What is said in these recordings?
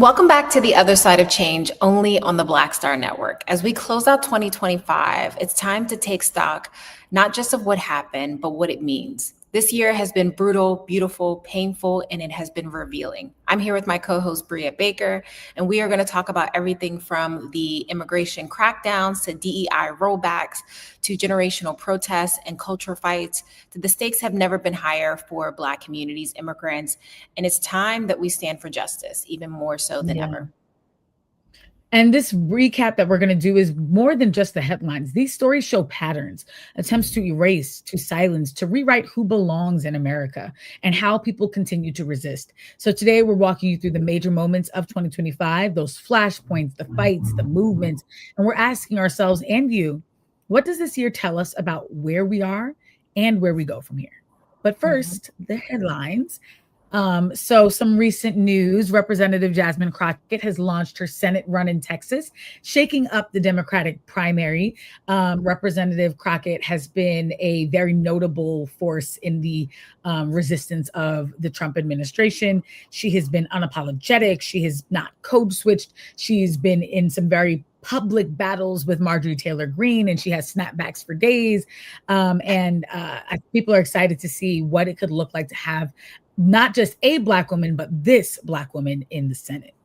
Welcome back to The Other Side of Change, only on the Black Star Network. As we close out 2025, it's time to take stock, not just of what happened, but what it means. This year has been brutal, beautiful, painful, and it has been revealing. I'm here with my co-host, Brea Baker, and we are going to talk about everything from the immigration crackdowns to DEI rollbacks to generational protests and culture fights. The stakes have never been higher for Black communities, immigrants, and it's time that we stand for justice, even more so than ever. And this recap that we're going to do is more than just the headlines. These stories show patterns, attempts to erase, to silence, to rewrite who belongs in America and how people continue to resist. So today we're walking you through the major moments of 2025, those flashpoints, the fights, the movements, and we're asking ourselves and you, what does this year tell us about where we are and where we go from here? But first, the headlines. So some recent news, Representative Jasmine Crockett has launched her Senate run in Texas, shaking up the Democratic primary. Representative Crockett has been a very notable force in the resistance of the Trump administration. She has been unapologetic. She has not code switched. She's been in some very public battles with Marjorie Taylor Greene, and she has snapbacks for days. People are excited to see what it could look like to have not just a Black woman, but this Black woman in the Senate.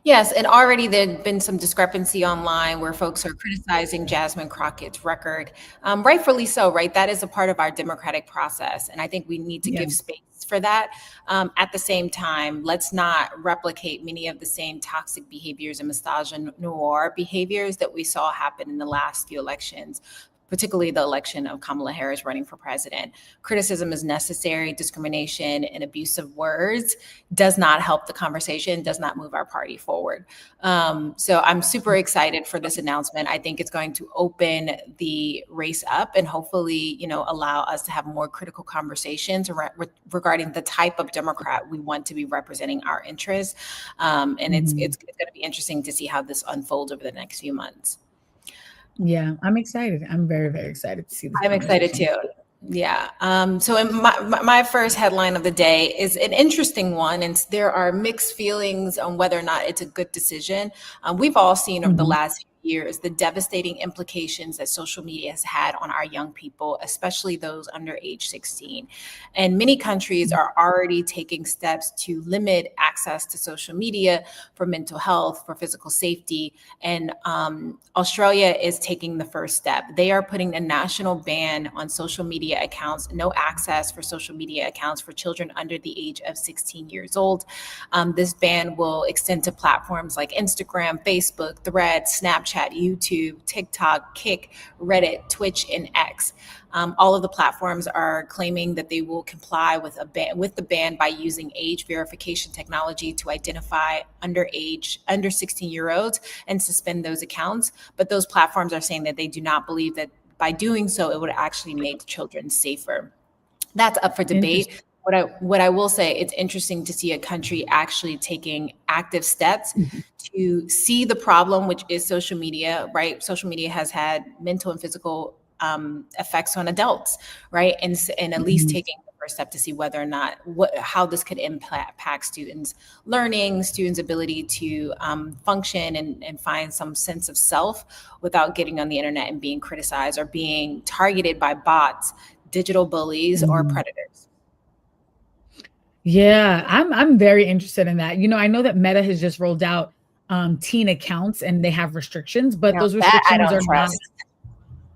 Yes, and already there's been some discrepancy online where folks are criticizing Jasmine Crockett's record. Rightfully so, right? That is a part of our democratic process. And I think we need to give space for that. At the same time, let's not replicate many of the same toxic behaviors and misogynoir behaviors that we saw happen in the last few elections, particularly the election of Kamala Harris running for president. Criticism is necessary. Discrimination and abusive words does not help the conversation, does not move our party forward. So I'm super excited for this announcement. I think it's going to open the race up and hopefully, allow us to have more critical conversations regarding the type of Democrat we want to be representing our interests. It's going to be interesting to see how this unfolds over the next few months. Yeah, I'm excited. I'm very, very excited to see this. I'm excited too. Yeah. So in my first headline of the day is an interesting one, and there are mixed feelings on whether or not it's a good decision. We've all seen over the last few years the devastating implications that social media has had on our young people, especially those under age 16. And many countries are already taking steps to limit access to social media for mental health, for physical safety. And Australia is taking the first step. They are putting a national ban on social media accounts, no access for social media accounts for children under the age of 16 years old. This ban will extend to platforms like Instagram, Facebook, Threads, Snapchat, YouTube, TikTok, Kick, Reddit, Twitch, and X. All of the platforms are claiming that they will comply with the ban by using age verification technology to identify under 16-year-olds and suspend those accounts. But those platforms are saying that they do not believe that by doing so, it would actually make children safer. That's up for debate. What I will say, it's interesting to see a country actually taking active steps to see the problem, which is social media, right? Social media has had mental and physical effects on adults, right? And at least taking the first step to see whether or not how this could impact students' learning, students' ability to function and find some sense of self without getting on the internet and being criticized or being targeted by bots, digital bullies, or predators. Yeah, I'm very interested in that. I know that Meta has just rolled out teen accounts and they have restrictions, but those restrictions are not.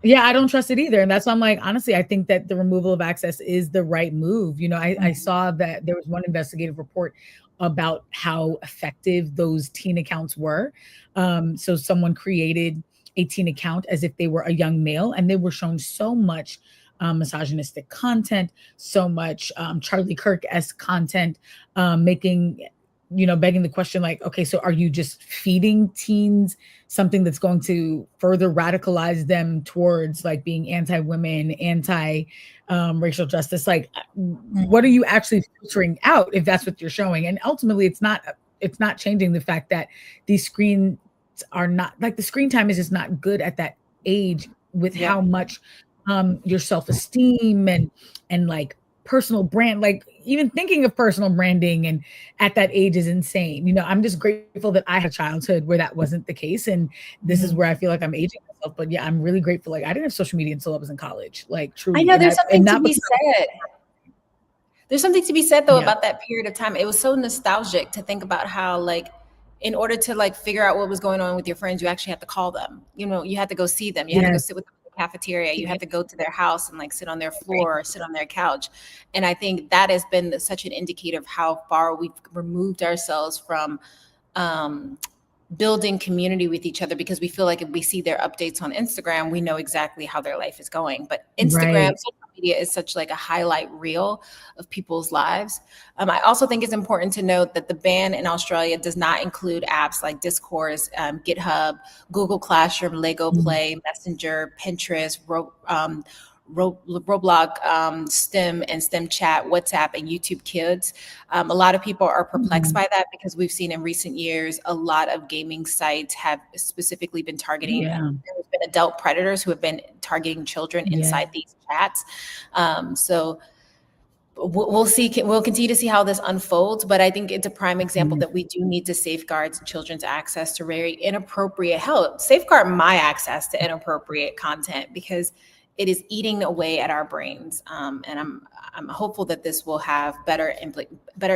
Yeah, I don't trust it either. And that's why I'm like, honestly, I think that the removal of access is the right move. I saw that there was one investigative report about how effective those teen accounts were. So someone created a teen account as if they were a young male, and they were shown so much misogynistic content, so much Charlie Kirk-esque content, begging the question like, okay, so are you just feeding teens something that's going to further radicalize them towards like being anti-women, anti-racial justice? Like, what are you actually filtering out if that's what you're showing? And ultimately, it's not changing the fact that these screens are not, like, the screen time is just not good at that age with how much your self-esteem and like personal brand, like even thinking of personal branding and at that age is insane. You know, I'm just grateful that I had a childhood where that wasn't the case. And this is where I feel like I'm aging myself. But yeah, I'm really grateful. Like I didn't have social media until I was in college, like truly. I know there's something to be said. There's something to be said though about that period of time. It was so nostalgic to think about how like in order to like figure out what was going on with your friends, you actually had to call them. You know, you had to go see them. You had to go sit with them in the cafeteria. You had to go to their house and like sit on their floor or sit on their couch. And I think that has been such an indicator of how far we've removed ourselves from building community with each other, because we feel like if we see their updates on Instagram, we know exactly how their life is going. But Instagram, social media is such like a highlight reel of people's lives. I also think it's important to note that the ban in Australia does not include apps like Discord, GitHub, Google Classroom, Lego Play, Messenger, Pinterest, Roblox, STEM and STEM chat, WhatsApp, and YouTube Kids. A lot of people are perplexed by that because we've seen in recent years a lot of gaming sites have specifically been targeting. There's been adult predators who have been targeting children inside these chats. So we'll see. We'll continue to see how this unfolds, but I think it's a prime example that we do need to safeguard children's access to very inappropriate help. Safeguard my access to inappropriate content because it is eating away at our brains, and I'm hopeful that this will have better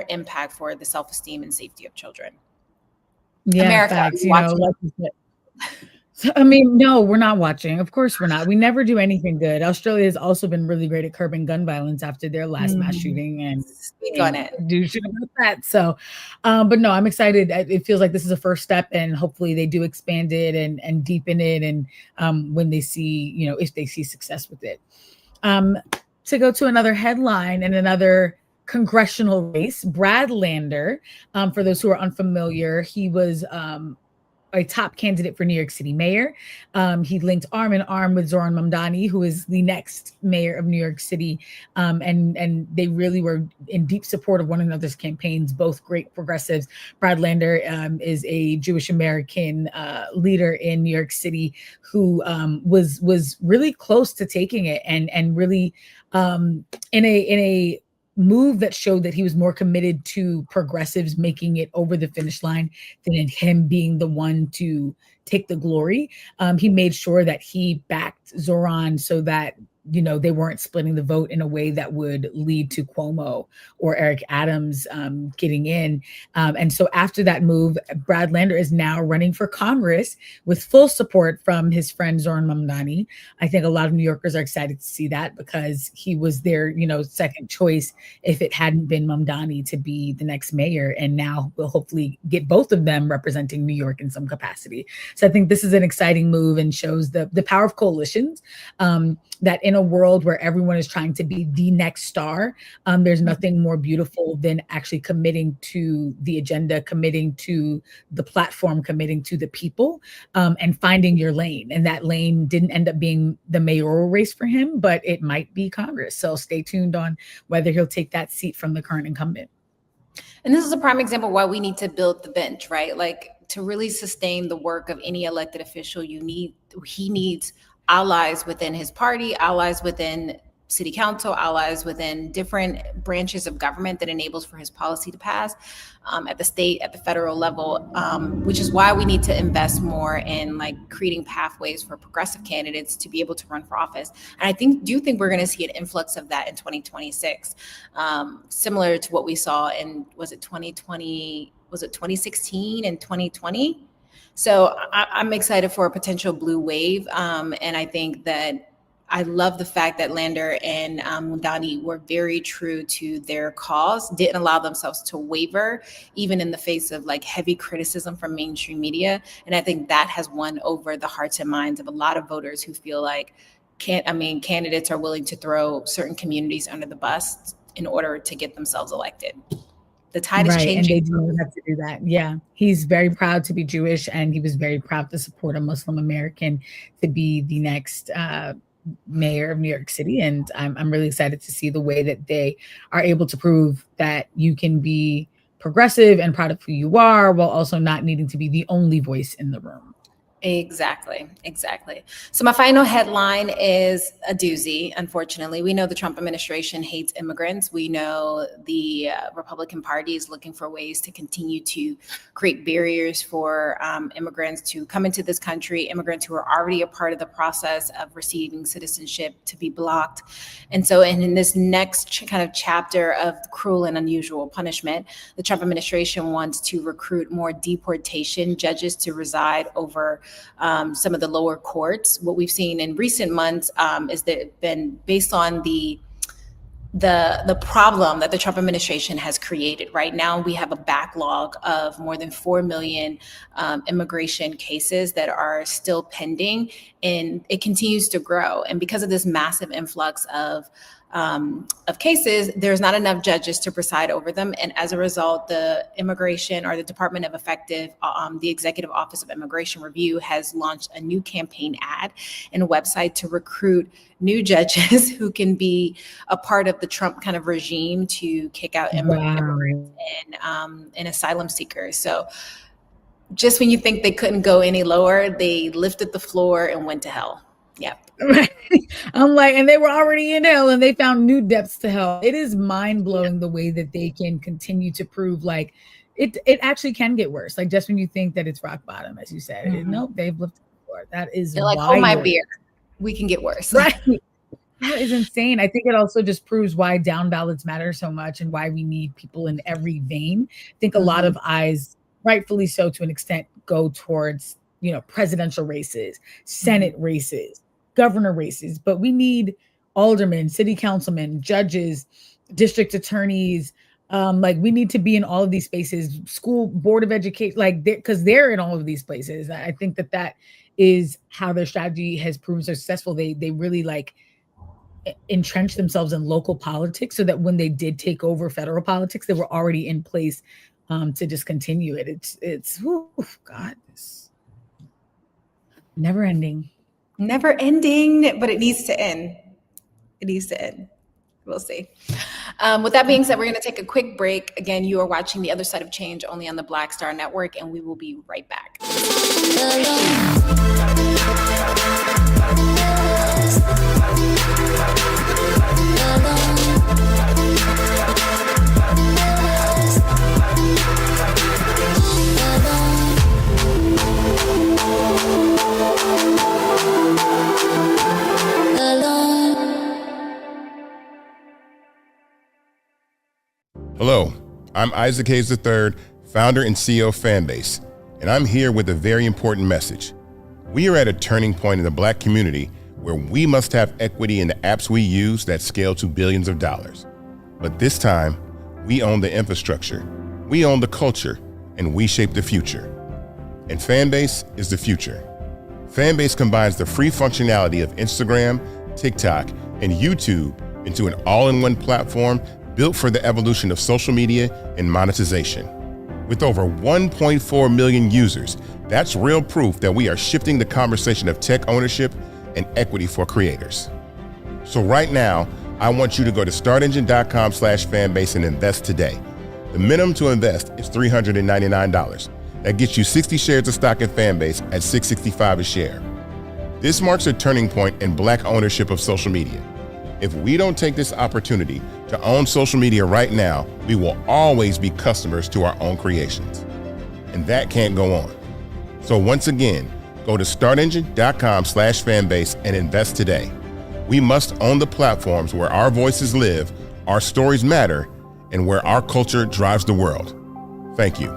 impact for the self-esteem and safety of children. Yeah, America, facts, you know, I mean, no, we're not watching. Of course we're not. We never do anything good. Australia has also been really great at curbing gun violence after their last mass shooting and speak on it. Do shit about that. So, but no, I'm excited. It feels like this is a first step, and hopefully they do expand it and deepen it. And when they see, you know, if they see success with it. To go to another headline and another congressional race, Brad Lander, for those who are unfamiliar, he was a top candidate for New York City mayor. He linked arm in arm with Zoran Mamdani, who is the next mayor of New York City. And they really were in deep support of one another's campaigns, both great progressives. Brad Lander is a Jewish American leader in New York City who was really close to taking it and really in a move that showed that he was more committed to progressives making it over the finish line than in him being the one to take the glory. He made sure that he backed Zoran so that, you know, they weren't splitting the vote in a way that would lead to Cuomo or Eric Adams getting in. And so after that move, Brad Lander is now running for Congress with full support from his friend Zoran Mamdani. I think a lot of New Yorkers are excited to see that because he was their, you know, second choice if it hadn't been Mamdani to be the next mayor. And now we'll hopefully get both of them representing New York in some capacity. So I think this is an exciting move and shows the power of coalitions, that in a world where everyone is trying to be the next star, there's nothing more beautiful than actually committing to the agenda, committing to the platform, committing to the people, and finding your lane. And that lane didn't end up being the mayoral race for him, but it might be Congress. So stay tuned on whether he'll take that seat from the current incumbent. And this is a prime example why we need to build the bench, right? Like to really sustain the work of any elected official, he needs allies within his party, allies within city council, allies within different branches of government that enables for his policy to pass at the state, at the federal level, which is why we need to invest more in like creating pathways for progressive candidates to be able to run for office. And I do think we're going to see an influx of that in 2026, similar to what we saw in, was it 2016 and 2020? So I'm excited for a potential blue wave. And I think that I love the fact that Lander and Mamdani were very true to their cause, didn't allow themselves to waver, even in the face of like heavy criticism from mainstream media. And I think that has won over the hearts and minds of a lot of voters who feel like candidates are willing to throw certain communities under the bus in order to get themselves elected. The tide is changing. And they do have to do that. Yeah. He's very proud to be Jewish, and he was very proud to support a Muslim American to be the next mayor of New York City. And I'm really excited to see the way that they are able to prove that you can be progressive and proud of who you are while also not needing to be the only voice in the room. Exactly. So my final headline is a doozy. Unfortunately, we know the Trump administration hates immigrants. We know the Republican Party is looking for ways to continue to create barriers for immigrants to come into this country, immigrants who are already a part of the process of receiving citizenship to be blocked. And so in this next kind of chapter of cruel and unusual punishment, the Trump administration wants to recruit more deportation judges to reside over some of the lower courts. What we've seen in recent months is that been based on the problem that the Trump administration has created. Right now, we have a backlog of more than 4 million immigration cases that are still pending, and it continues to grow. And because of this massive influx of cases, there's not enough judges to preside over them. And as a result, the immigration or the Department of the Executive Office of Immigration Review has launched a new campaign ad and a website to recruit new judges who can be a part of the Trump kind of regime to kick out immigrants and asylum seekers. So just when you think they couldn't go any lower, they lifted the floor and went to hell. Yep. Right. I'm like, and they were already in hell and they found new depths to hell. It is mind blowing the way that they can continue to prove like it actually can get worse. Like just when you think that it's rock bottom, as you said, nope, they've lifted the floor. That is They're like, hold my beer. We can get worse. Right. That is insane. I think it also just proves why down ballots matter so much and why we need people in every vein. I think a lot of eyes, rightfully so to an extent, go towards, presidential races, Senate races, governor races, but we need aldermen, city councilmen, judges, district attorneys. We need to be in all of these spaces, school board of education, because they're in all of these places. I think that is how their strategy has proven so successful. They really entrench themselves in local politics so that when they did take over federal politics, they were already in place to just continue it. It's God, it's never ending, but it needs to end. We'll see. With that being said, we're going to take a quick break. Again, you are watching The Other Side of Change only on the Black Star Network, and we will be right back. Hello, I'm Isaac Hayes III, founder and CEO of Fanbase, and I'm here with a very important message. We are at a turning point in the Black community where we must have equity in the apps we use that scale to billions of dollars. But this time, we own the infrastructure, we own the culture, and we shape the future. And Fanbase is the future. Fanbase combines the free functionality of Instagram, TikTok, and YouTube into an all-in-one platform built for the evolution of social media and monetization. With over 1.4 million users, that's real proof that we are shifting the conversation of tech ownership and equity for creators. So right now, I want you to go to startengine.com/fanbase and invest today. The minimum to invest is $399. That gets you 60 shares of stock in Fanbase at $665 a share. This marks a turning point in Black ownership of social media. If we don't take this opportunity to own social media right now, we will always be customers to our own creations. And that can't go on. So once again, go to startengine.com/fanbase and invest today. We must own the platforms where our voices live, our stories matter, and where our culture drives the world. Thank you.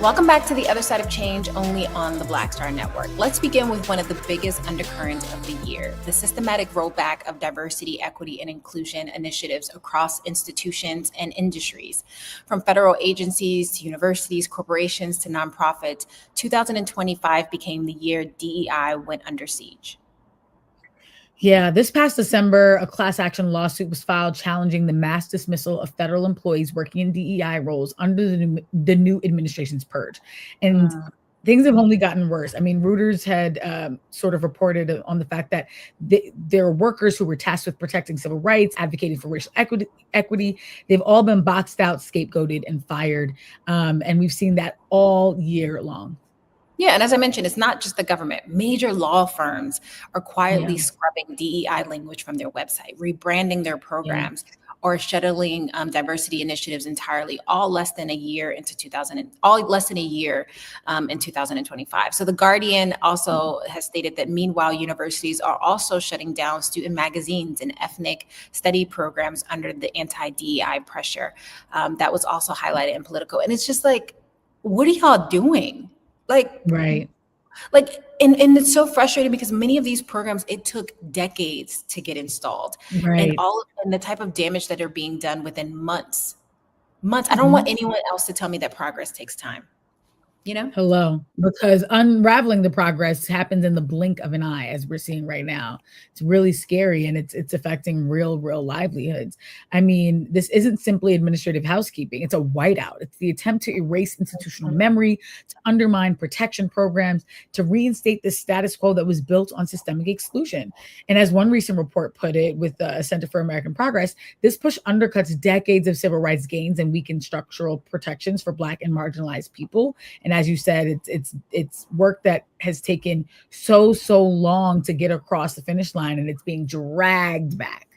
Welcome back to The Other Side of Change, only on the Black Star Network. Let's begin with one of the biggest undercurrents of the year, the systematic rollback of diversity, equity, and inclusion initiatives across institutions and industries. From federal agencies to universities, corporations to nonprofits, 2025 became the year DEI went under siege. Yeah, this past December, a class action lawsuit was filed challenging the mass dismissal of federal employees working in DEI roles under the new administration's purge. And things have only gotten worse. I mean, Reuters had sort of reported on the fact that there are workers who were tasked with protecting civil rights, advocating for racial equity. They've all been boxed out, scapegoated, and fired. And we've seen that all year long. Yeah, and as I mentioned, it's not just the government. Major law firms are quietly scrubbing DEI language from their website, rebranding their programs, or shuttling diversity initiatives entirely, all less than a year into 2025. So the Guardian also has stated that meanwhile, universities are also shutting down student magazines and ethnic study programs under the anti-DEI pressure. That was also highlighted in Politico. And it's just like, what are y'all doing? And it's so frustrating because many of these programs, it took decades to get installed, and the type of damage that are being done within months. I don't want anyone else to tell me that progress takes time. Hello, because unraveling the progress happens in the blink of an eye, as we're seeing right now. It's really scary, and it's affecting real livelihoods. I mean, this isn't simply administrative housekeeping. It's a whiteout. It's the attempt to erase institutional memory, to undermine protection programs, to reinstate the status quo that was built on systemic exclusion. And as one recent report put it with the Center for American Progress, this push undercuts decades of civil rights gains and weakens structural protections for Black and marginalized people. And as you said, it's work that has taken so long to get across the finish line, and it's being dragged back.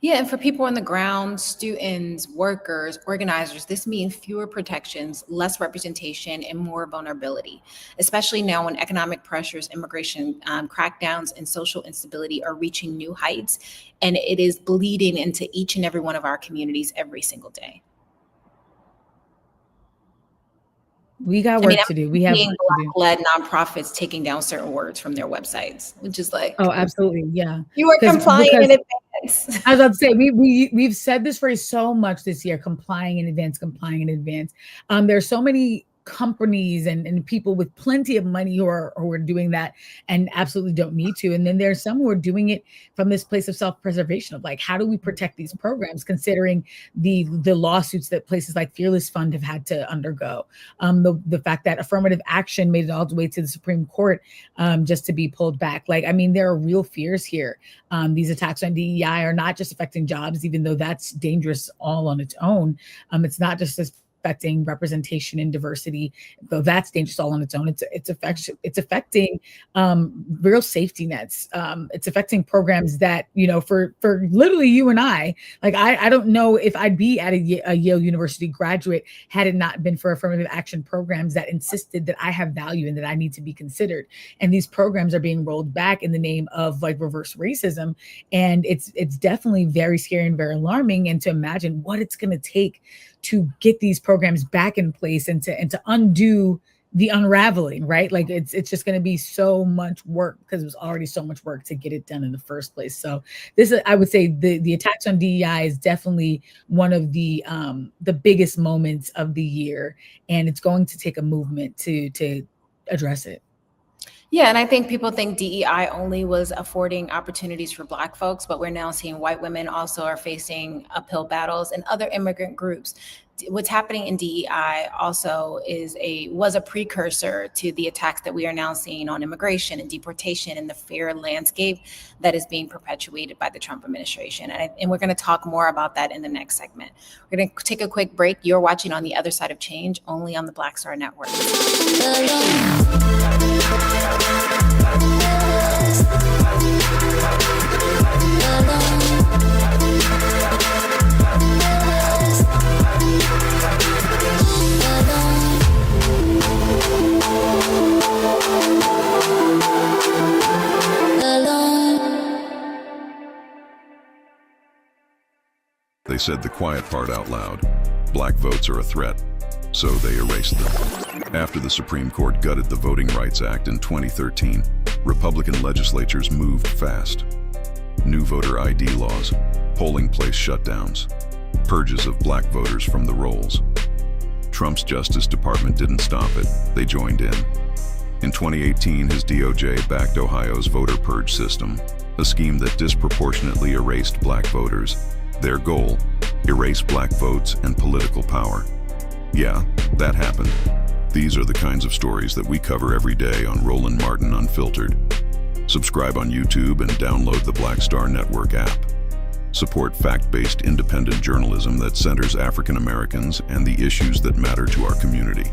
Yeah, and for people on the ground, students, workers, organizers, this means fewer protections, less representation, and more vulnerability, especially now when economic pressures, immigration crackdowns, and social instability are reaching new heights, and it is bleeding into each and every one of our communities every single day. We got work to do. We have Black-led nonprofits taking down certain words from their websites, which is like, oh, absolutely, yeah. You are complying in advance. I was about to say, we've said this phrase so much this year: complying in advance. There's so many companies and people with plenty of money who are doing that and absolutely don't need to. And then there's some who are doing it from this place of self-preservation of like, how do we protect these programs, considering the lawsuits that places like Fearless Fund have had to undergo, the fact that affirmative action made it all the way to the Supreme Court just to be pulled back. Like, I mean, there are real fears here. These attacks on DEI are not just affecting jobs, even though that's dangerous all on its own. It's not just affecting representation and diversity, though that's dangerous all on its own. It's affecting real safety nets. It's affecting programs that, for literally you and I don't know if I'd be at a Yale University graduate had it not been for affirmative action programs that insisted that I have value and that I need to be considered. And these programs are being rolled back in the name of like reverse racism. And it's definitely very scary and very alarming. And to imagine what it's going to take to get these programs back in place and to undo the unraveling, right? Like it's just going to be so much work because it was already so much work to get it done in the first place. So this is, I would say, the attacks on DEI is definitely one of the biggest moments of the year, and it's going to take a movement to address it. Yeah, and I think people think DEI only was affording opportunities for Black folks, but we're now seeing white women also are facing uphill battles and other immigrant groups. What's happening in DEI also was a precursor to the attacks that we are now seeing on immigration and deportation and the fair landscape that is being perpetuated by the Trump administration. And we're going to talk more about that in the next segment. We're going to take a quick break. You're watching On the Other Side of Change, only on the Black Star Network. They said the quiet part out loud. Black votes are a threat, so they erased them. After the Supreme Court gutted the Voting Rights Act in 2013, Republican legislatures moved fast. New voter ID laws, polling place shutdowns, purges of Black voters from the rolls. Trump's Justice Department didn't stop it, they joined in. In 2018, his DOJ backed Ohio's voter purge system, a scheme that disproportionately erased black voters. Their goal, erase black votes and political power. Yeah, that happened. These are the kinds of stories that we cover every day on Roland Martin Unfiltered. Subscribe on YouTube and download the Black Star Network app. Support fact-based independent journalism that centers African Americans and the issues that matter to our community.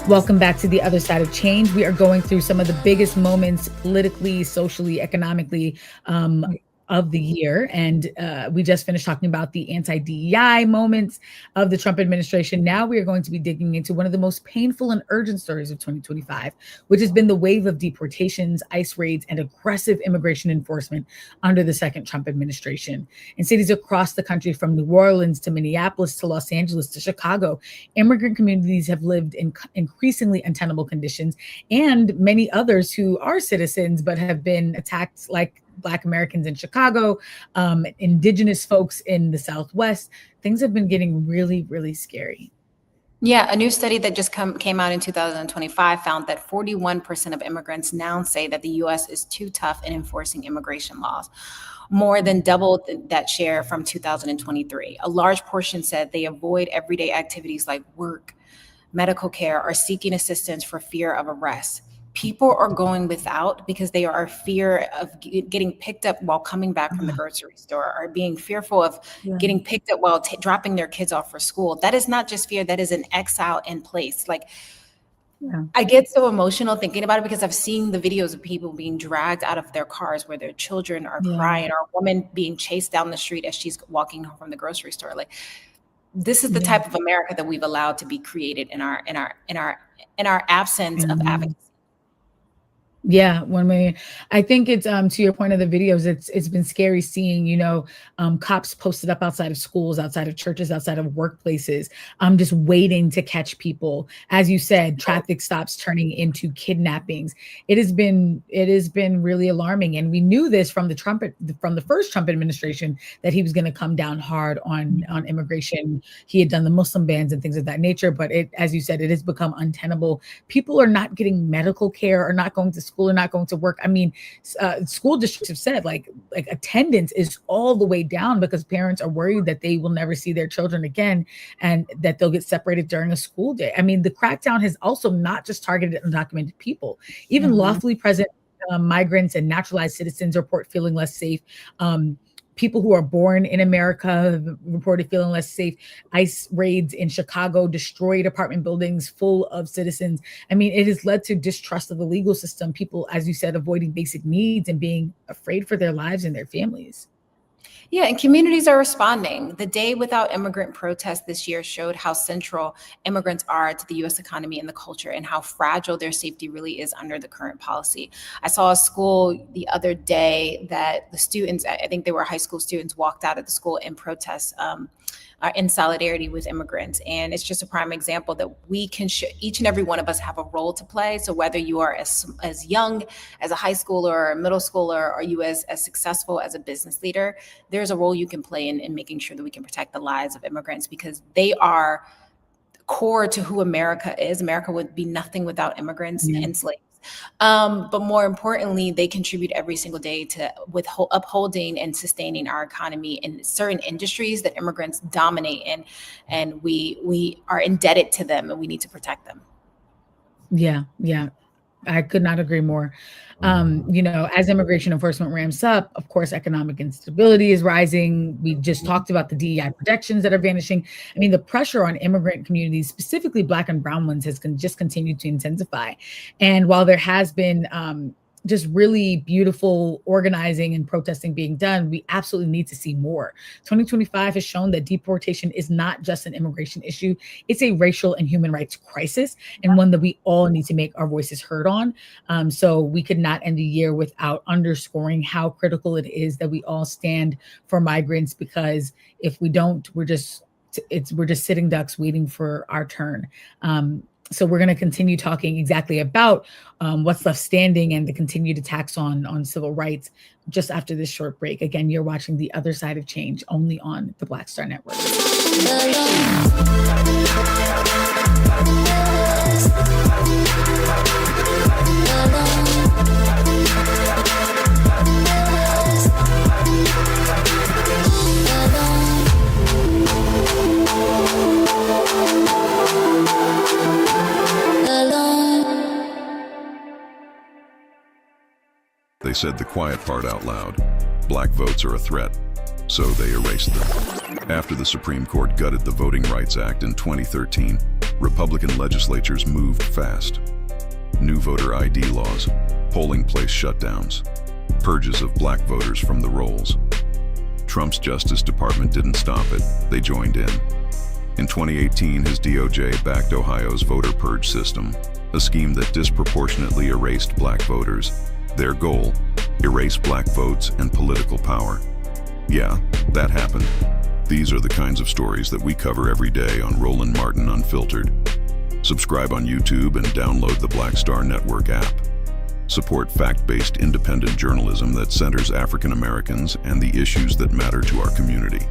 Welcome back to The Other Side of Change. We are going through some of the biggest moments politically, socially, economically of the year. And we just finished talking about the anti-DEI moments of the Trump administration. Now we are going to be digging into one of the most painful and urgent stories of 2025, which has been the wave of deportations, ICE raids, and aggressive immigration enforcement under the second Trump administration. In cities across the country, from New Orleans to Minneapolis to Los Angeles to Chicago, immigrant communities have lived in increasingly untenable conditions, and many others who are citizens but have been attacked, like Black Americans in Chicago, indigenous folks in the Southwest. Things have been getting really, really scary. Yeah, a new study that just came out in 2025 found that 41% of immigrants now say that the U.S. is too tough in enforcing immigration laws, more than double that share from 2023. A large portion said they avoid everyday activities like work, medical care, or seeking assistance for fear of arrest. People are going without because they are fear of getting picked up while coming back from the grocery store, or being fearful of getting picked up while dropping their kids off for school. That is not just fear, that is an exile in place. Like, I get so emotional thinking about it because I've seen the videos of people being dragged out of their cars where their children are crying, or a woman being chased down the street as she's walking home from the grocery store. Like, this is the type of America that we've allowed to be created in our absence of advocacy. Yeah, 1 million. I think it's to your point of the videos, it's been scary seeing, cops posted up outside of schools, outside of churches, outside of workplaces, just waiting to catch people. As you said, traffic stops turning into kidnappings. It has been really alarming. And we knew this from the first Trump administration, that he was going to come down hard on immigration. He had done the Muslim bans and things of that nature, but as you said, it has become untenable. People are not getting medical care, or not going to school, or not going to work. I mean, school districts have said like attendance is all the way down because parents are worried that they will never see their children again, and that they'll get separated during a school day. I mean, the crackdown has also not just targeted undocumented people, even lawfully present migrants and naturalized citizens report feeling less safe. People who are born in America reported feeling less safe. ICE raids in Chicago destroyed apartment buildings full of citizens. I mean, it has led to distrust of the legal system. People, as you said, avoiding basic needs and being afraid for their lives and their families. Yeah, and communities are responding. The Day Without Immigrant protest this year showed how central immigrants are to the U.S. economy and the culture, and how fragile their safety really is under the current policy. I saw a school the other day that the students, I think they were high school students, walked out of the school in protest in solidarity with immigrants. And it's just a prime example that we can, each and every one of us have a role to play. So whether you are as young as a high schooler or a middle schooler, or you as successful as a business leader, there's a role you can play in making sure that we can protect the lives of immigrants, because they are core to who America is. America would be nothing without immigrants and slaves. But more importantly, they contribute every single day to upholding and sustaining our economy in certain industries that immigrants dominate in, and we are indebted to them, and we need to protect them. Yeah, I could not agree more. As immigration enforcement ramps up, of course, economic instability is rising. We just talked about the DEI protections that are vanishing. I mean, the pressure on immigrant communities, specifically Black and brown ones, has just continued to intensify. And while there has been just really beautiful organizing and protesting being done. We absolutely need to see more. 2025 has shown that deportation is not just an immigration issue. It's a racial and human rights crisis, and one that we all need to make our voices heard on. So we could not end the year without underscoring how critical it is that we all stand for migrants, because if we don't, we're just sitting ducks waiting for our turn. So we're going to continue talking exactly about what's left standing and the continued attacks on civil rights just after this short break. Again, you're watching The Other Side of Change only on the Black Star Network. They said the quiet part out loud. Black votes are a threat, so they erased them. After the Supreme Court gutted the Voting Rights Act in 2013, Republican legislatures moved fast. New voter ID laws, polling place shutdowns, purges of black voters from the rolls. Trump's Justice Department didn't stop it, they joined in. In 2018, his DOJ backed Ohio's voter purge system, a scheme that disproportionately erased black voters. Their goal, erase black votes and political power. Yeah, that happened. These are the kinds of stories that we cover every day on Roland Martin Unfiltered. Subscribe on YouTube and download the Black Star Network app. Support fact-based independent journalism that centers African Americans and the issues that matter to our community.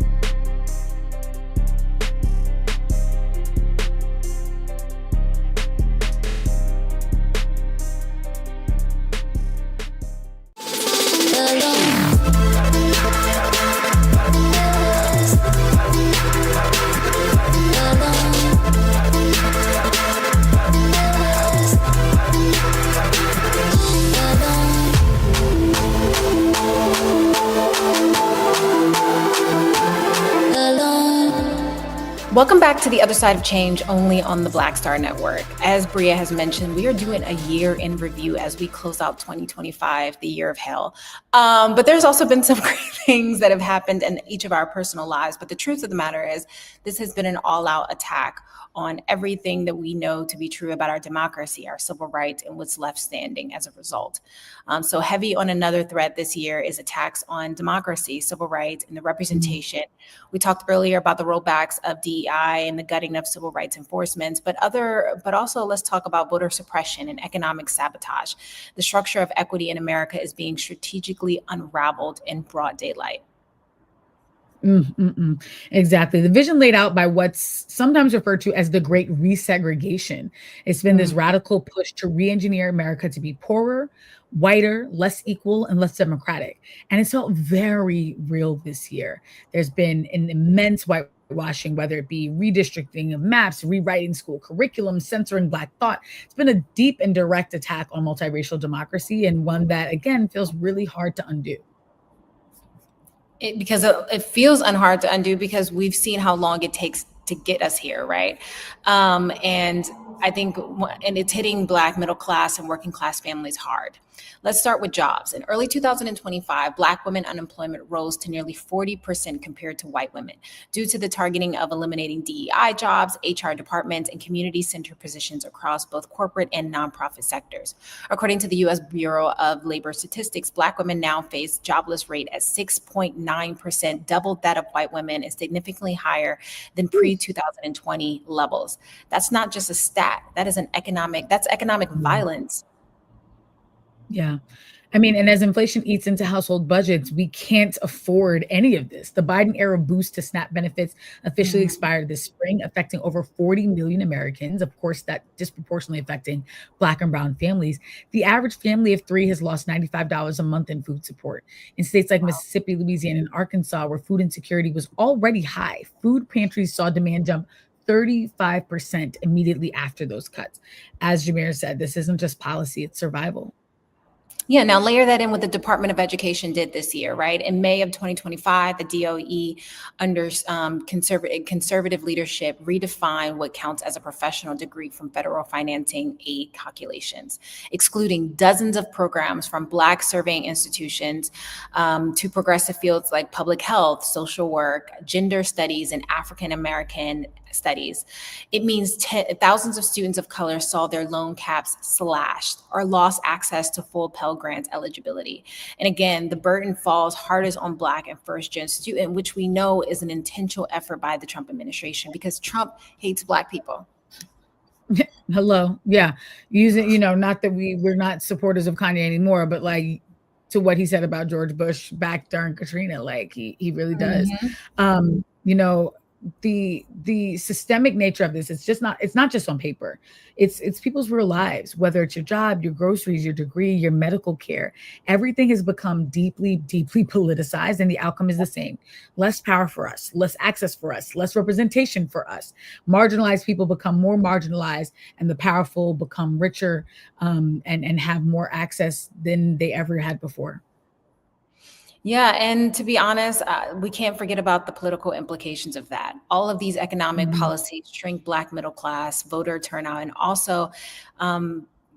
Welcome back to The Other Side of Change, only on the Black Star Network. As Brea has mentioned, we are doing a year in review as we close out 2025, the year of hell. But there's also been some great things that have happened in each of our personal lives. But the truth of the matter is, this has been an all-out attack on everything that we know to be true about our democracy, our civil rights, and what's left standing as a result. So heavy on another thread this year is attacks on democracy, civil rights, and the representation. We talked earlier about the rollbacks of DEI and the gutting of civil rights enforcement, but also let's talk about voter suppression and economic sabotage. The structure of equity in America is being strategically unraveled in broad daylight. Exactly. The vision laid out by what's sometimes referred to as the Great Resegregation. It's been this radical push to re-engineer America to be poorer, whiter, less equal, and less democratic. And it's felt very real this year. There's been an immense whitewashing, whether it be redistricting of maps, rewriting school curriculum, censoring Black thought. It's been a deep and direct attack on multiracial democracy, and one that, again, feels really hard to undo. Because it feels unhard to undo because we've seen how long it takes to get us here, right? And I think, and it's hitting Black middle class and working class families hard. Let's start with jobs. In early 2025, Black women unemployment rose to nearly 40% compared to white women due to the targeting of eliminating DEI jobs, HR departments, and community center positions across both corporate and nonprofit sectors. According to the U.S. Bureau of Labor Statistics, Black women now face jobless rate at 6.9%, double that of white women, and significantly higher than pre-2020 levels. That's not just a stat. That is economic violence. Yeah. I mean, and as inflation eats into household budgets, we can't afford any of this. The Biden era boost to SNAP benefits officially expired this spring, affecting over 40 million Americans. Of course, that disproportionately affecting Black and brown families. The average family of three has lost $95 a month in food support. In states like Mississippi, Louisiana, and Arkansas, where food insecurity was already high, food pantries saw demand jump 35% immediately after those cuts. As Jamira said, this isn't just policy, it's survival. Yeah, now layer that in what the Department of Education did this year, right? In May of 2025, the DOE, under conservative leadership, redefined what counts as a professional degree from federal financing aid calculations, excluding dozens of programs from Black surveying institutions to progressive fields like public health, social work, gender studies, and African American studies. It means thousands of students of color saw their loan caps slashed or lost access to full Pell Grant eligibility. And again, the burden falls hardest on Black and first-gen students, which we know is an intentional effort by the Trump administration because Trump hates Black people. Hello. Yeah. Using, not that we're not supporters of Kanye anymore, but like to what he said about George Bush back during Katrina, like he really does. The systemic nature of this, it's not just on paper. It's people's real lives, whether it's your job, your groceries, your degree, your medical care. Everything has become deeply, deeply politicized, and the outcome is the same. Less power for us, less access for us, less representation for us. Marginalized people become more marginalized, and the powerful become richer and have more access than they ever had before. Yeah, and to be honest, we can't forget about the political implications of that. All of these economic policies shrink Black middle class, voter turnout, and also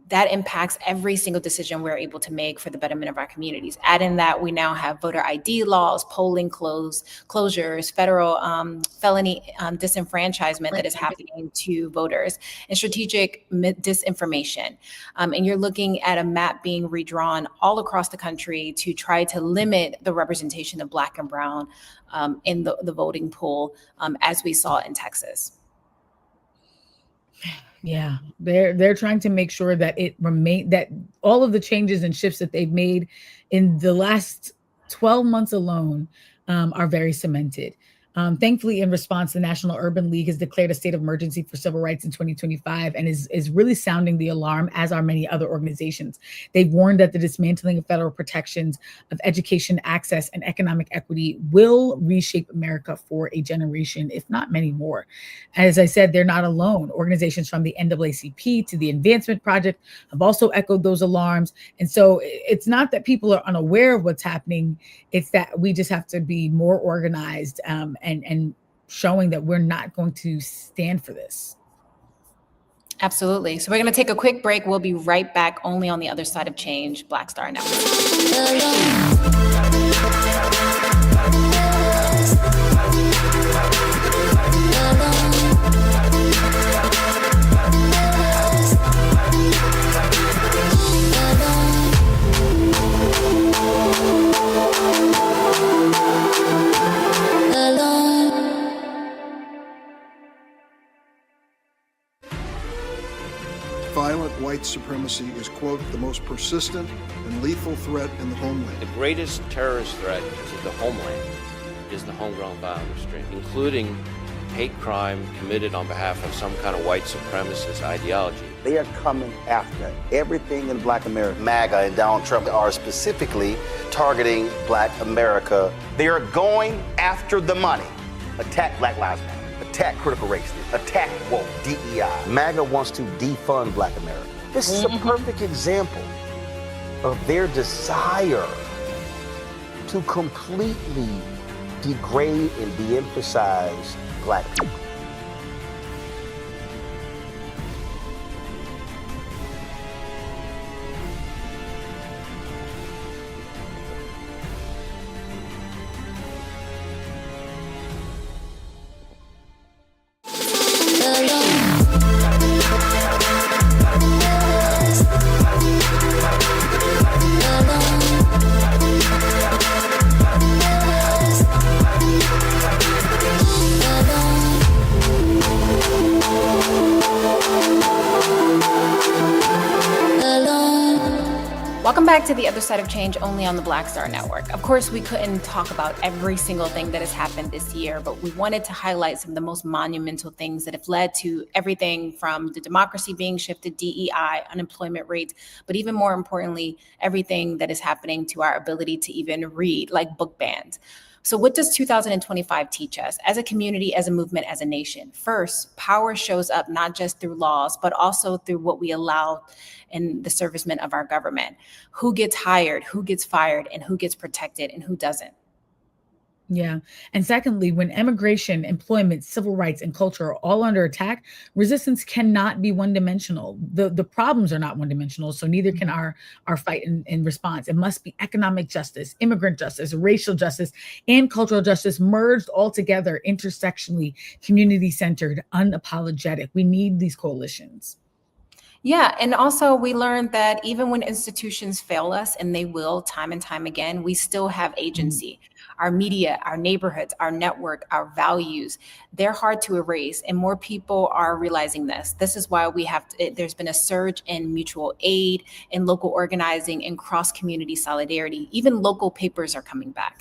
that impacts every single decision we're able to make for the betterment of our communities. Add in that we now have voter ID laws, polling closures, federal felony disenfranchisement that is happening to voters, and strategic disinformation. And you're looking at a map being redrawn all across the country to try to limit the representation of Black and Brown in the voting pool, as we saw in Texas. Yeah, they're trying to make sure that that all of the changes and shifts that they've made in the last 12 months alone are very cemented. Thankfully, in response, the National Urban League has declared a state of emergency for civil rights in 2025 and is really sounding the alarm, as are many other organizations. They've warned that the dismantling of federal protections of education access and economic equity will reshape America for a generation, if not many more. As I said, they're not alone. Organizations from the NAACP to the Advancement Project have also echoed those alarms. And so it's not that people are unaware of what's happening. It's that we just have to be more organized and showing that we're not going to stand for this. Absolutely. So we're going to take a quick break. We'll be right back only on the other side of change, Black Star Network. Violent white supremacy is, quote, the most persistent and lethal threat in the homeland. The greatest terrorist threat to the homeland is the homegrown violence stream, including hate crime committed on behalf of some kind of white supremacist ideology. They are coming after everything in Black America. MAGA and Donald Trump are specifically targeting Black America. They are going after the money. Attack Black Lives Matter. Attack critical race theory, attack woke, DEI. MAGA wants to defund Black America. This is a perfect example of their desire to completely degrade and de-emphasize Black people. Welcome back to the other side of change, only on the Black Star Network. Of course, we couldn't talk about every single thing that has happened this year, but we wanted to highlight some of the most monumental things that have led to everything from the democracy being shifted, DEI, unemployment rates, but even more importantly, everything that is happening to our ability to even read, like book bans. So what does 2025 teach us as a community, as a movement, as a nation? First, power shows up not just through laws, but also through what we allow in the servicemen of our government. Who gets hired, who gets fired, and who gets protected and who doesn't. Yeah. And secondly, when immigration, employment, civil rights, and culture are all under attack, resistance cannot be one-dimensional. The problems are not one-dimensional, so neither can our fight in response. It must be economic justice, immigrant justice, racial justice, and cultural justice merged all together, intersectionally, community-centered, unapologetic. We need these coalitions. Yeah, and also we learned that even when institutions fail us, and they will time and time again, we still have agency. Our media, our neighborhoods, our network, our values, they're hard to erase, and more people are realizing this. This is why there's been a surge in mutual aid, in local organizing, in cross-community solidarity. Even local papers are coming back.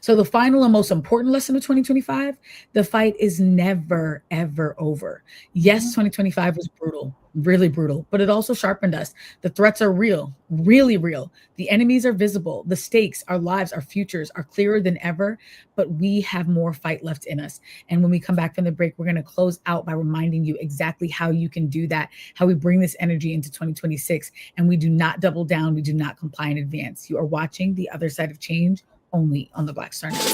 So the final and most important lesson of 2025, the fight is never, ever over. Yes, 2025 was brutal, really brutal, but it also sharpened us. The threats are real, really real. The enemies are visible. The stakes, our lives, our futures are clearer than ever, but we have more fight left in us. And when we come back from the break, we're going to close out by reminding you exactly how you can do that, how we bring this energy into 2026, and we do not double down. We do not comply in advance. You are watching The Other Side of Change, only on the Black Star Network.